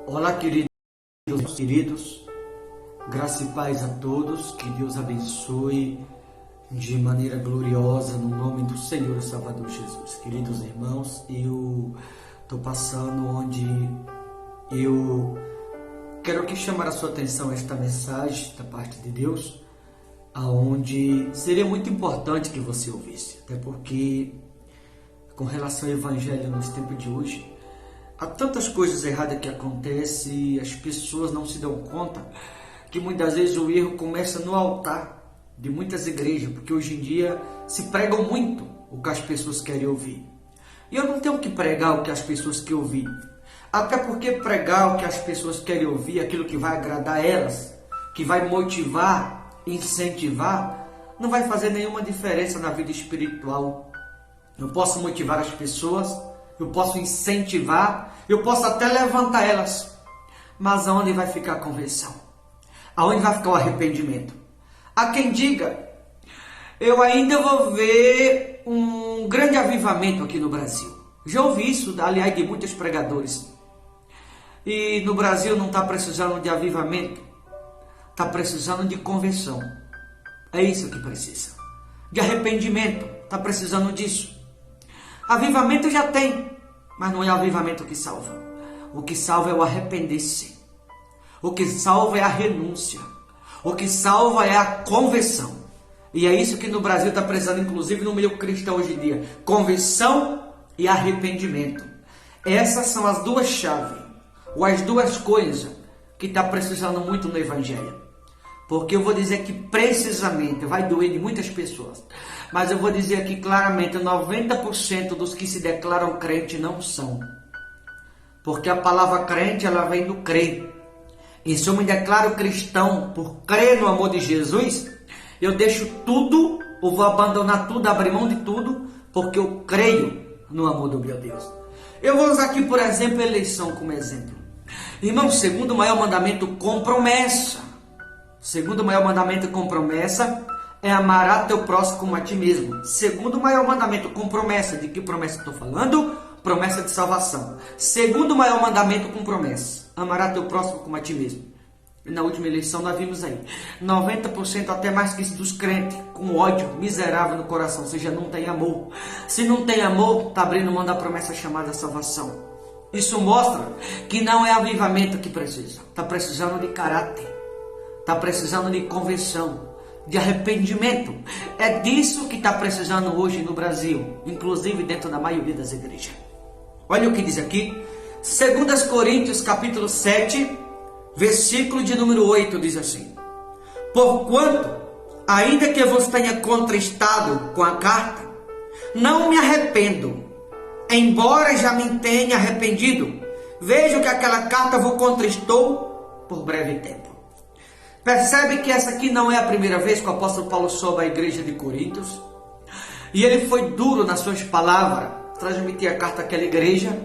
Olá, queridos, graça e paz a todos, que Deus abençoe de maneira gloriosa no nome do Senhor e Salvador Jesus. Queridos irmãos, eu estou passando onde eu quero aqui chamar a sua atenção a esta mensagem da parte de Deus, aonde seria muito importante que você ouvisse, até porque com relação ao Evangelho nos tempos de hoje, há tantas coisas erradas que acontecem e as pessoas não se dão conta que muitas vezes o erro começa no altar de muitas igrejas, porque hoje em dia se pregam muito o que as pessoas querem ouvir. E eu não tenho que pregar o que as pessoas querem ouvir, até porque pregar o que as pessoas querem ouvir, aquilo que vai agradar elas, que vai motivar, incentivar, não vai fazer nenhuma diferença na vida espiritual. Eu posso motivar as pessoas, eu posso incentivar, eu posso até levantar elas, mas aonde vai ficar a conversão? Aonde vai ficar o arrependimento? Há quem diga, eu ainda vou ver um grande avivamento aqui no Brasil. Já ouvi isso, aliás, de muitos pregadores. E no Brasil não está precisando de avivamento, está precisando de conversão. É isso que precisa. De arrependimento, está precisando disso. Avivamento já tem, mas não é o avivamento que salva. O que salva é o arrepender-se. O que salva é a renúncia. O que salva é a conversão. E é isso que no Brasil está precisando, inclusive no meio cristão hoje em dia. Conversão e arrependimento. Essas são as duas chaves, ou as duas coisas que está precisando muito no Evangelho. Porque eu vou dizer que precisamente, vai doer de muitas pessoas, mas eu vou dizer aqui claramente, 90% dos que se declaram crente não são. Porque a palavra crente, ela vem do crer. E se eu me declaro cristão por crer no amor de Jesus, eu deixo tudo, ou vou abandonar tudo, abrir mão de tudo, porque eu creio no amor do meu Deus. Eu vou usar aqui, por exemplo, a eleição como exemplo. Irmão, segundo o maior mandamento com promessa. Segundo o maior mandamento com promessa é amar a teu próximo como a ti mesmo. Segundo o maior mandamento com promessa, de que promessa estou falando? Promessa de salvação. Segundo o maior mandamento com promessa, amar a teu próximo como a ti mesmo. E na última eleição nós vimos aí, 90% até mais que isso dos crentes, com ódio miserável no coração, ou seja, não tem amor. Se não tem amor, está abrindo mão da promessa chamada salvação. Isso mostra que não é avivamento que precisa, está precisando de caráter. Está precisando de conversão, de arrependimento. É disso que está precisando hoje no Brasil, inclusive dentro da maioria das igrejas. Olha o que diz aqui, 2 Coríntios capítulo 7, versículo de número 8, diz assim: porquanto, ainda que vos tenha contristado com a carta, não me arrependo, embora já me tenha arrependido. Vejo que aquela carta vos contristou por breve tempo. Percebe que essa aqui não é a primeira vez que o apóstolo Paulo sobe à igreja de Coríntios. E ele foi duro nas suas palavras, transmitir a carta àquela igreja.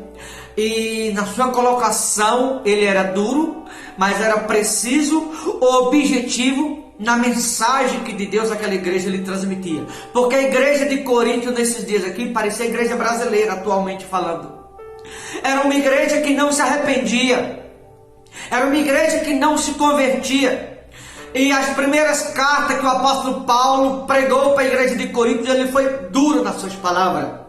E na sua colocação ele era duro, mas era preciso, objetivo na mensagem que de Deus aquela igreja lhe transmitia. Porque a igreja de Coríntios nesses dias aqui parecia a igreja brasileira atualmente falando. Era uma igreja que não se arrependia. Era uma igreja que não se convertia. E as primeiras cartas que o apóstolo Paulo pregou para a igreja de Coríntios, ele foi duro nas suas palavras.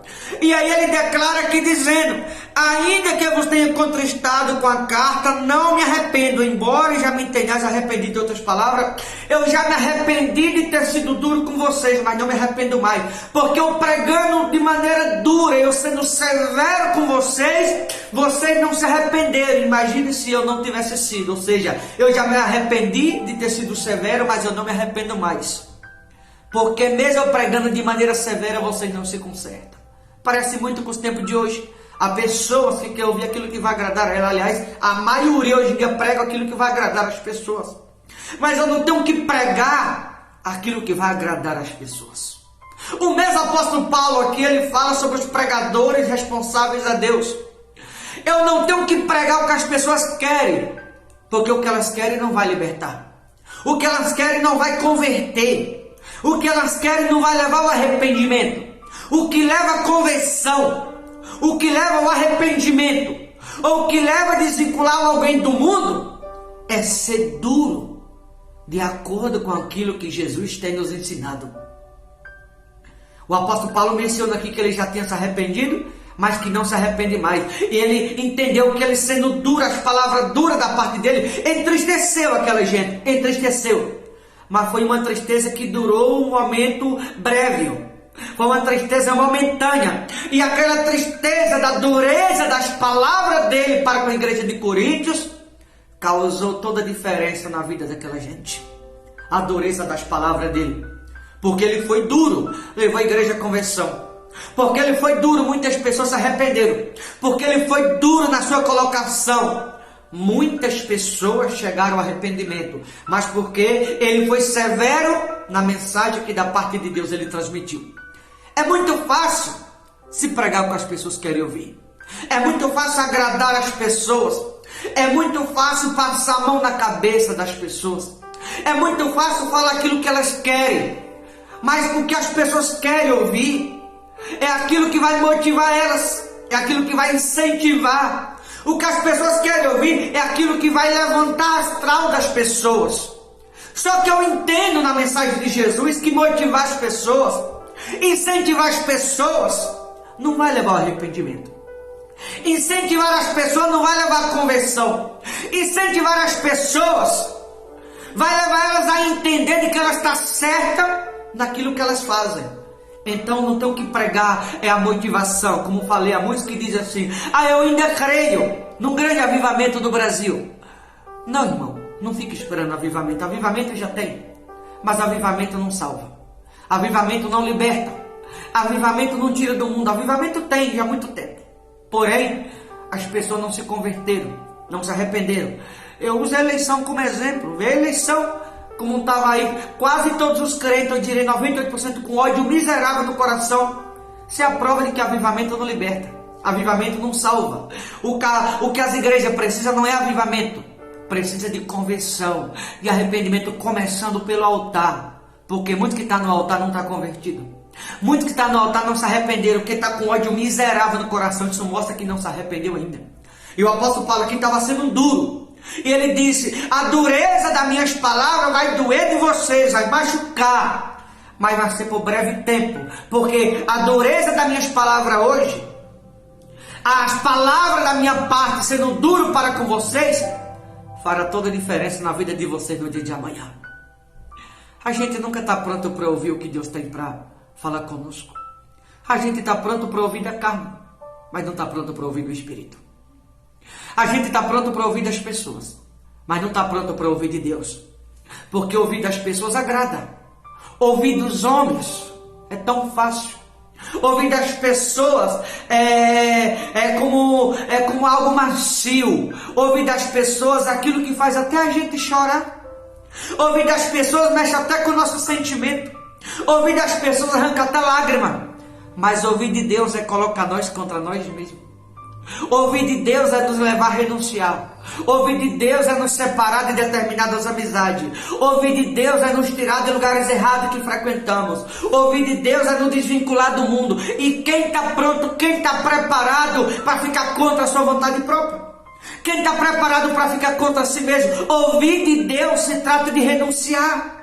E aí ele declara aqui dizendo, ainda que eu vos tenha contristado com a carta, não me arrependo, embora já me tenhas arrependido. De outras palavras, eu já me arrependi de ter sido duro com vocês, mas não me arrependo mais. Porque eu pregando de maneira dura, eu sendo severo com vocês, vocês não se arrependeram. Imagine se eu não tivesse sido, ou seja, eu já me arrependi de ter sido severo, mas eu não me arrependo mais. Porque mesmo eu pregando de maneira severa, vocês não se consertam. Parece muito com os tempos de hoje. Há pessoas que querem ouvir aquilo que vai agradar a ela. Aliás, a maioria hoje em dia prega aquilo que vai agradar as pessoas. Mas eu não tenho que pregar aquilo que vai agradar as pessoas. O mesmo apóstolo Paulo aqui, ele fala sobre os pregadores responsáveis a Deus. Eu não tenho que pregar o que as pessoas querem, porque o que elas querem não vai libertar. O que elas querem não vai converter. O que elas querem não vai levar ao arrependimento. O que leva à conversão, o que leva ao arrependimento, ou o que leva a desvincular alguém do mundo, é ser duro, de acordo com aquilo que Jesus tem nos ensinado. O apóstolo Paulo menciona aqui que ele já tinha se arrependido, mas que não se arrepende mais. E ele entendeu que ele sendo duro, as palavras duras da parte dele, entristeceu aquela gente, entristeceu. Mas foi uma tristeza que durou um momento breve. Foi uma tristeza momentânea. E aquela tristeza da dureza das palavras dele para com a igreja de Coríntios causou toda a diferença na vida daquela gente. A dureza das palavras dele. Porque ele foi duro, levou a igreja à conversão. Porque ele foi duro, muitas pessoas se arrependeram. Porque ele foi duro na sua colocação, muitas pessoas chegaram ao arrependimento. Mas porque ele foi severo na mensagem que da parte de Deus ele transmitiu. É muito fácil se pregar o que as pessoas querem ouvir. É muito fácil agradar as pessoas. É muito fácil passar a mão na cabeça das pessoas. É muito fácil falar aquilo que elas querem. Mas o que as pessoas querem ouvir é aquilo que vai motivar elas, é aquilo que vai incentivar. O que as pessoas querem ouvir é aquilo que vai levantar a astral das pessoas. Só que eu entendo na mensagem de Jesus que motivar as pessoas, incentivar as pessoas, não vai levar ao arrependimento. Incentivar as pessoas não vai levar à conversão. Incentivar as pessoas vai levar elas a entender que elas estão certas naquilo que elas fazem. Então não tem o que pregar, é a motivação. Como falei, a música que diz assim: eu ainda creio num grande avivamento do Brasil. Não, irmão, não fique esperando avivamento. Avivamento já tem, mas avivamento não salva. Avivamento não liberta. Avivamento não tira do mundo. Avivamento tem já há muito tempo. Porém, as pessoas não se converteram, não se arrependeram. Eu uso a eleição como exemplo. Vê a eleição como estava aí, quase todos os crentes, eu diria 98% com ódio miserável no coração. Isso é a prova de que avivamento não liberta, avivamento não salva. O que as igrejas precisam não é avivamento, precisa de conversão, de arrependimento, começando pelo altar. Porque muito que está no altar não está convertido. Muito que está no altar não se arrependeram, porque está com ódio miserável no coração. Isso mostra que não se arrependeu ainda. E o apóstolo Paulo aqui estava sendo duro. E ele disse: a dureza das minhas palavras vai doer de vocês, vai machucar, mas vai ser por breve tempo. Porque a dureza das minhas palavras hoje, as palavras da minha parte sendo duro para com vocês, fará toda a diferença na vida de vocês no dia de amanhã. A gente nunca está pronto para ouvir o que Deus tem para falar conosco. A gente está pronto para ouvir da carne, mas não está pronto para ouvir do Espírito. A gente está pronto para ouvir das pessoas, mas não está pronto para ouvir de Deus. Porque ouvir das pessoas agrada. Ouvir dos homens é tão fácil. Ouvir das pessoas é como algo macio. Ouvir das pessoas é aquilo que faz até a gente chorar. Ouvir das pessoas mexe até com o nosso sentimento. Ouvir das pessoas arranca até lágrima. Mas ouvir de Deus é colocar nós contra nós mesmos. Ouvir de Deus é nos levar a renunciar. Ouvir de Deus é nos separar de determinadas amizades. Ouvir de Deus é nos tirar de lugares errados que frequentamos. Ouvir de Deus é nos desvincular do mundo. E quem está pronto, quem está preparado para ficar contra a sua vontade própria? Quem está preparado para ficar contra si mesmo? Ouvir de Deus se trata de renunciar.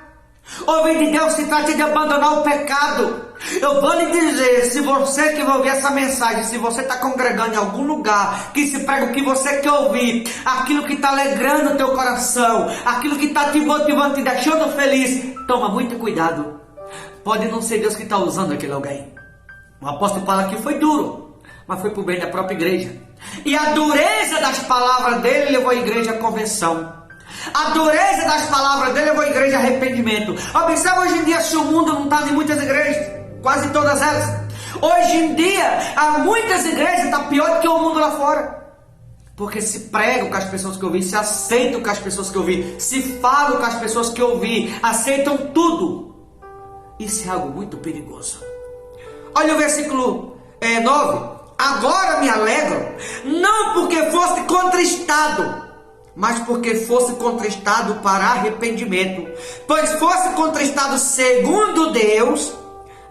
Ouvir de Deus se trata de abandonar o pecado. Eu vou lhe dizer, se você que vai ouvir essa mensagem, se você está congregando em algum lugar que se prega o que você quer ouvir, aquilo que está alegrando o teu coração, aquilo que está te motivando, te deixando feliz, toma muito cuidado. Pode não ser Deus que está usando aquele alguém. O apóstolo Paulo aqui foi duro, mas foi para o bem da própria igreja. E a dureza das palavras dele levou a igreja à conversão. A dureza das palavras dele levou a igreja a arrependimento. Observa hoje em dia se o mundo não está em muitas igrejas. Quase todas elas. Hoje em dia, há muitas igrejas, está pior do que o mundo lá fora. Porque se prega com as pessoas que ouvem, se aceitam com as pessoas que ouvem, se falam com as pessoas que ouvem, aceitam tudo. Isso é algo muito perigoso. Olha o versículo 9. Agora me alegro, não porque fosse contristado, mas porque fosse contristado para arrependimento. Pois fosse contristado segundo Deus,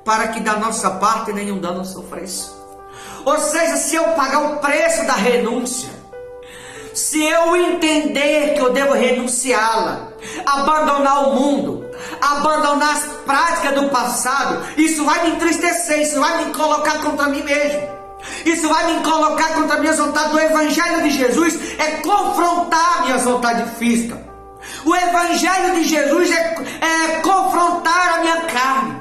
para que da nossa parte nenhum dano sofresse. Ou seja, se eu pagar o preço da renúncia, se eu entender que eu devo renunciá-la, abandonar o mundo, abandonar as práticas do passado, isso vai me entristecer, isso vai me colocar contra mim mesmo. Isso vai me colocar contra a minha vontade. O Evangelho de Jesus é confrontar a minha vontade física. O Evangelho de Jesus é confrontar a minha carne.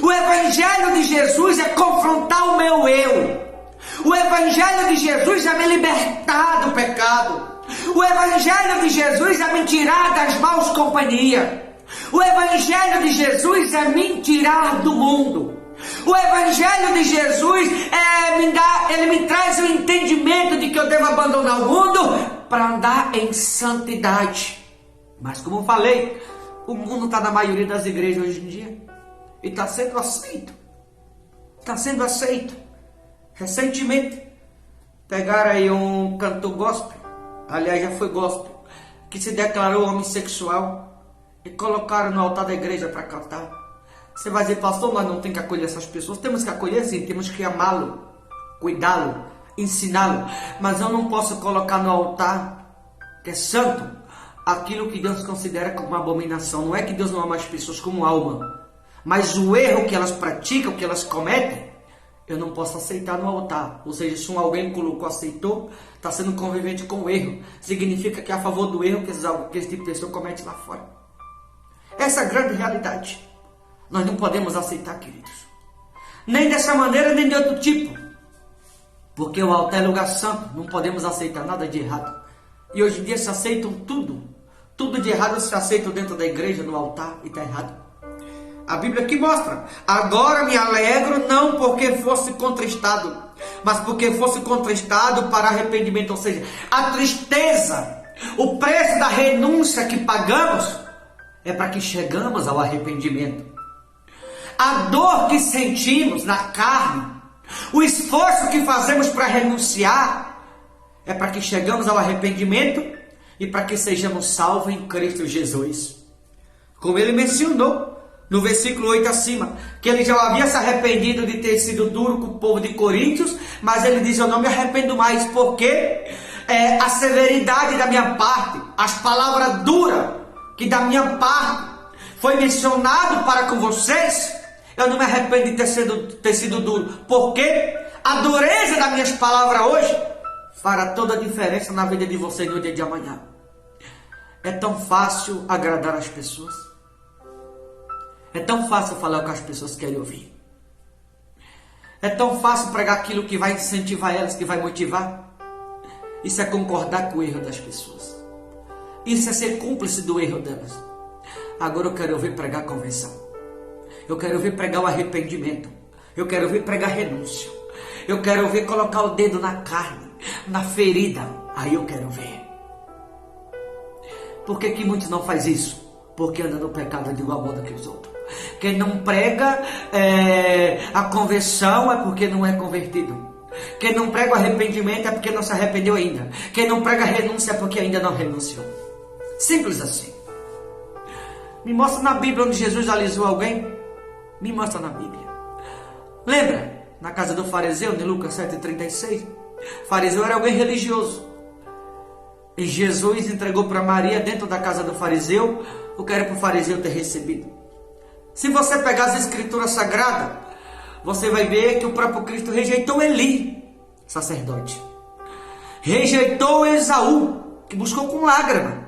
O Evangelho de Jesus é confrontar o meu eu. O Evangelho de Jesus é me libertar do pecado. O Evangelho de Jesus é me tirar das maus companhias. O Evangelho de Jesus é me tirar do mundo. O Evangelho de Jesus ele me traz o entendimento de que eu devo abandonar o mundo para andar em santidade. Mas como eu falei, o mundo está na maioria das igrejas hoje em dia e está sendo aceito. Está sendo aceito. Recentemente pegaram aí um cantor gospel, aliás já foi gospel, que se declarou homossexual e colocaram no altar da igreja para cantar. Você vai dizer, pastor, nós não temos que acolher essas pessoas. Temos que acolher sim, temos que amá-lo, cuidá-lo, ensiná-lo. Mas eu não posso colocar no altar, que é santo, aquilo que Deus considera como uma abominação. Não é que Deus não ama as pessoas como alma, mas o erro que elas praticam, que elas cometem, eu não posso aceitar no altar. Ou seja, se alguém colocou, aceitou, está sendo convivente com o erro. Significa que é a favor do erro que esse tipo de pessoa comete lá fora. Essa é a grande realidade. Nós não podemos aceitar, queridos. Nem dessa maneira, nem de outro tipo. Porque o altar é lugar santo. Não podemos aceitar nada de errado. E hoje em dia se aceitam tudo. Tudo de errado se aceita dentro da igreja, no altar, e está errado. A Bíblia aqui mostra. Agora me alegro, não porque fosse contristado, mas porque fosse contristado para arrependimento. Ou seja, a tristeza, o preço da renúncia que pagamos, é para que chegamos ao arrependimento. A dor que sentimos na carne, o esforço que fazemos para renunciar, é para que chegamos ao arrependimento e para que sejamos salvos em Cristo Jesus. Como ele mencionou no versículo 8 acima, que ele já havia se arrependido de ter sido duro com o povo de Coríntios, mas ele diz, eu não me arrependo mais, porque a severidade da minha parte, as palavras duras que da minha parte foi mencionado para com vocês, eu não me arrependo de ter sido duro, porque a dureza das minhas palavras hoje fará toda a diferença na vida de vocês no dia de amanhã. É tão fácil agradar as pessoas. É tão fácil falar o que as pessoas querem ouvir. É tão fácil pregar aquilo que vai incentivar elas, que vai motivar. Isso é concordar com o erro das pessoas. Isso é ser cúmplice do erro delas. Agora eu quero ouvir pregar convenção. Eu quero ouvir pregar o arrependimento. Eu quero ouvir pregar renúncia. Eu quero ouvir colocar o dedo na carne, na ferida. Aí eu quero ver. Por que muitos não fazem isso? Porque anda no pecado de igual modo que os outros. Quem não prega a conversão é porque não é convertido. Quem não prega o arrependimento é porque não se arrependeu ainda. Quem não prega a renúncia é porque ainda não renunciou. Simples assim. Me mostra na Bíblia onde Jesus alisou alguém. Me mostra na Bíblia. Lembra? Na casa do fariseu, em Lucas 7,36. O fariseu era alguém religioso. E Jesus entregou para Maria, dentro da casa do fariseu, o que era para o fariseu ter recebido. Se você pegar as escrituras sagradas, você vai ver que o próprio Cristo rejeitou Eli, sacerdote. Rejeitou Esaú, que buscou com lágrima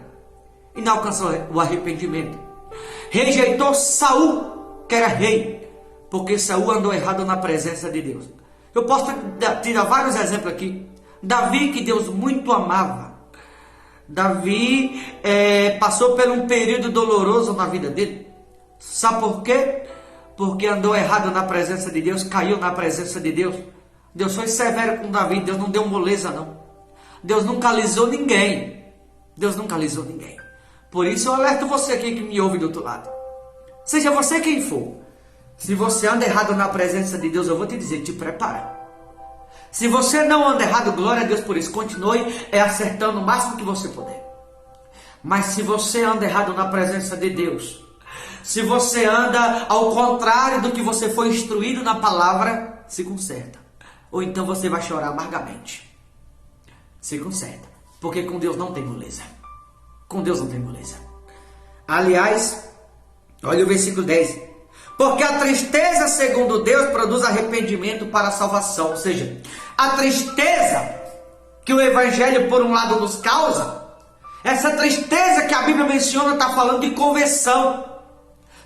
e não alcançou o arrependimento. Rejeitou Saul, que era rei, porque Saul andou errado na presença de Deus. Eu posso tirar vários exemplos aqui. Davi, que Deus muito amava. Davi passou por um período doloroso na vida dele. Sabe por quê? Porque andou errado na presença de Deus, caiu na presença de Deus. Deus foi severo com Davi, Deus não deu moleza não. Deus nunca alisou ninguém. Deus nunca alisou ninguém. Por isso eu alerto você aqui que me ouve do outro lado. Seja você quem for. Se você anda errado na presença de Deus, eu vou te dizer, te prepara. Se você não anda errado, glória a Deus por isso. Continue acertando o máximo que você puder. Mas se você anda errado na presença de Deus, se você anda ao contrário do que você foi instruído na palavra, se conserta. Ou então você vai chorar amargamente. Se conserta. Porque com Deus não tem moleza. Com Deus não tem moleza. Aliás, olha o versículo 10. Porque a tristeza, segundo Deus, produz arrependimento para a salvação. Ou seja, a tristeza que o Evangelho, por um lado, nos causa, essa tristeza que a Bíblia menciona está falando de conversão,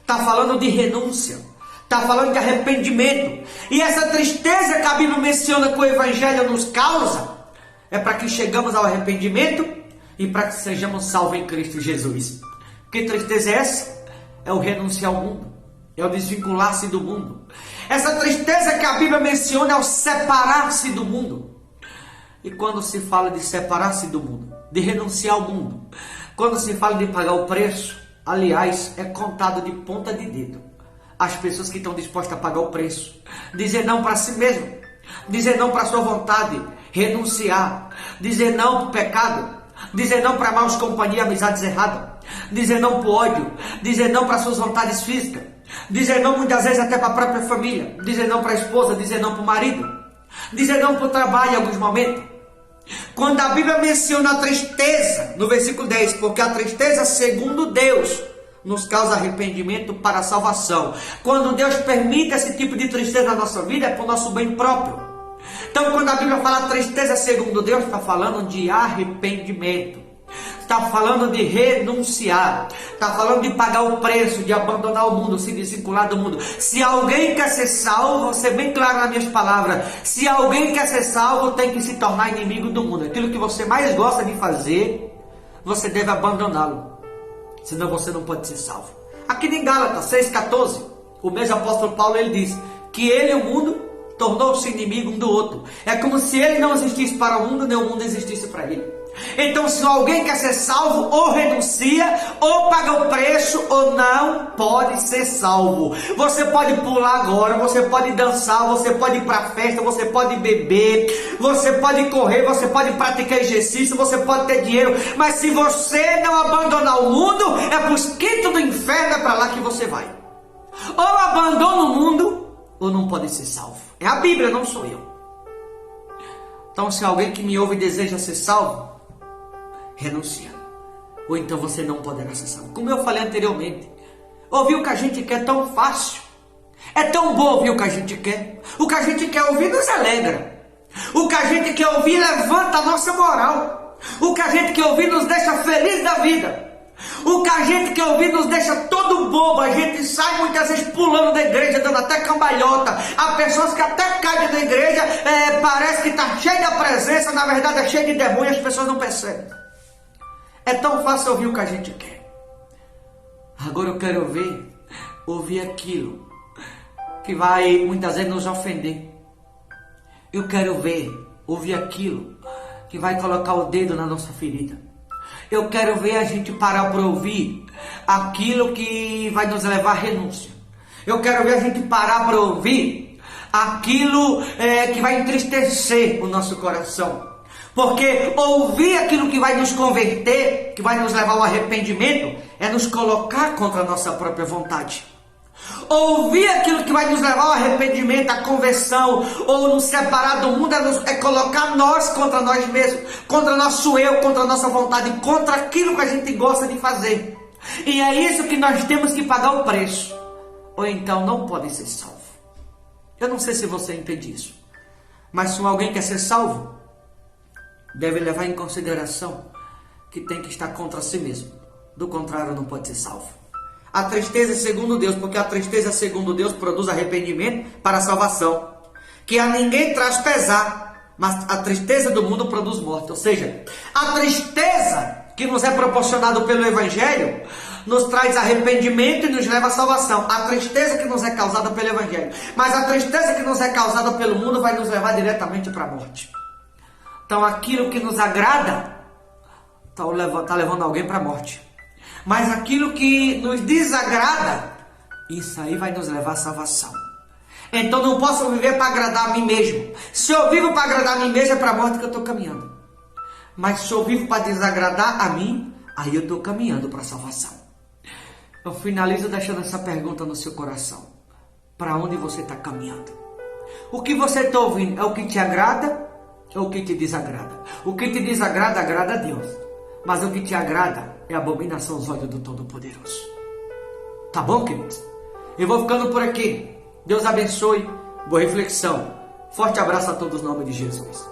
está falando de renúncia, está falando de arrependimento. E essa tristeza que a Bíblia menciona que o Evangelho nos causa, é para que chegamos ao arrependimento e para que sejamos salvos em Cristo Jesus. Que tristeza é essa? É o renunciar ao mundo, é o desvincular-se do mundo. Essa tristeza que a Bíblia menciona é o separar-se do mundo. E quando se fala de separar-se do mundo, de renunciar ao mundo, quando se fala de pagar o preço, aliás, é contado de ponta de dedo as pessoas que estão dispostas a pagar o preço, dizer não para si mesmo, dizer não para a sua vontade, renunciar, dizer não para o pecado, dizer não para maus companhias, amizades erradas, dizer não para o ódio, dizer não para suas vontades físicas, dizer não muitas vezes até para a própria família, dizer não para a esposa, dizer não para o marido, dizer não para o trabalho em alguns momentos. Quando a Bíblia menciona a tristeza, no versículo 10, porque a tristeza, segundo Deus, nos causa arrependimento para a salvação. Quando Deus permite esse tipo de tristeza na nossa vida, é para o nosso bem próprio. Então, quando a Bíblia fala tristeza segundo Deus, está falando de arrependimento, está falando de renunciar, está falando de pagar o preço, de abandonar o mundo, se desvincular do mundo. Se alguém quer ser salvo, vou ser bem claro nas minhas palavras, se alguém quer ser salvo, tem que se tornar inimigo do mundo. Aquilo que você mais gosta de fazer, você deve abandoná-lo, senão você não pode ser salvo. Aqui em Gálatas 6,14, o mesmo apóstolo Paulo, ele diz que ele e o mundo tornou-se inimigo um do outro. É como se ele não existisse para o mundo, nem o mundo existisse para ele. Então, se alguém quer ser salvo, ou renuncia, ou paga o preço, ou não pode ser salvo. Você pode pular agora, você pode dançar, você pode ir para a festa, você pode beber, você pode correr, você pode praticar exercício, você pode ter dinheiro, mas se você não abandonar o mundo, é para os quintos do inferno, é para lá que você vai. Ou abandona o mundo, ou não pode ser salvo. É a Bíblia, não sou eu. Então, se alguém que me ouve deseja ser salvo, renuncia. Ou então você não poderá ser salvo. Como eu falei anteriormente, ouvir o que a gente quer é tão fácil. É tão bom ouvir o que a gente quer. O que a gente quer ouvir nos alegra. O que a gente quer ouvir levanta a nossa moral. O que a gente quer ouvir nos deixa feliz da vida. O que a gente quer ouvir nos deixa todo bobo. A gente sai muitas vezes pulando da igreja, dando até cambalhota. Há pessoas que até caem da igreja, parece que está cheio da presença, na verdade é cheio de demônio, as pessoas não percebem. É tão fácil ouvir o que a gente quer. Agora eu quero ouvir aquilo que vai muitas vezes nos ofender. Eu quero ouvir aquilo que vai colocar o dedo na nossa ferida. Eu quero ver a gente parar para ouvir aquilo que vai nos levar à renúncia. Eu quero ver a gente parar para ouvir aquilo que vai entristecer o nosso coração. Porque ouvir aquilo que vai nos converter, que vai nos levar ao arrependimento, é nos colocar contra a nossa própria vontade. Ouvir aquilo que vai nos levar ao arrependimento, à conversão, ou nos separar do mundo, é colocar nós contra nós mesmos, contra nosso eu, contra a nossa vontade, contra aquilo que a gente gosta de fazer. E é isso que nós temos que pagar o preço. Ou então não podem ser salvos. Eu não sei se você entende isso, mas se alguém quer ser salvo, deve levar em consideração que tem que estar contra si mesmo. Do contrário, não pode ser salvo. A tristeza segundo Deus, porque a tristeza segundo Deus produz arrependimento para a salvação, que a ninguém traz pesar, mas a tristeza do mundo produz morte. Ou seja, a tristeza que nos é proporcionada pelo Evangelho nos traz arrependimento e nos leva à salvação. A tristeza que nos é causada pelo Evangelho, mas a tristeza que nos é causada pelo mundo vai nos levar diretamente para a morte. Então aquilo que nos agrada está levando alguém para a morte. Mas aquilo que nos desagrada, isso aí vai nos levar à salvação. Então não posso viver para agradar a mim mesmo. Se eu vivo para agradar a mim mesmo, é para a morte que eu estou caminhando. Mas se eu vivo para desagradar a mim, aí eu estou caminhando para a salvação. Eu finalizo deixando essa pergunta no seu coração. Para onde você está caminhando? O que você está ouvindo é o que te agrada ou o que te desagrada? O que te desagrada, agrada a Deus. Mas o que te agrada é abominação aos olhos do Todo-Poderoso. Tá bom, queridos? Eu vou ficando por aqui. Deus abençoe. Boa reflexão. Forte abraço a todos no nome de Jesus.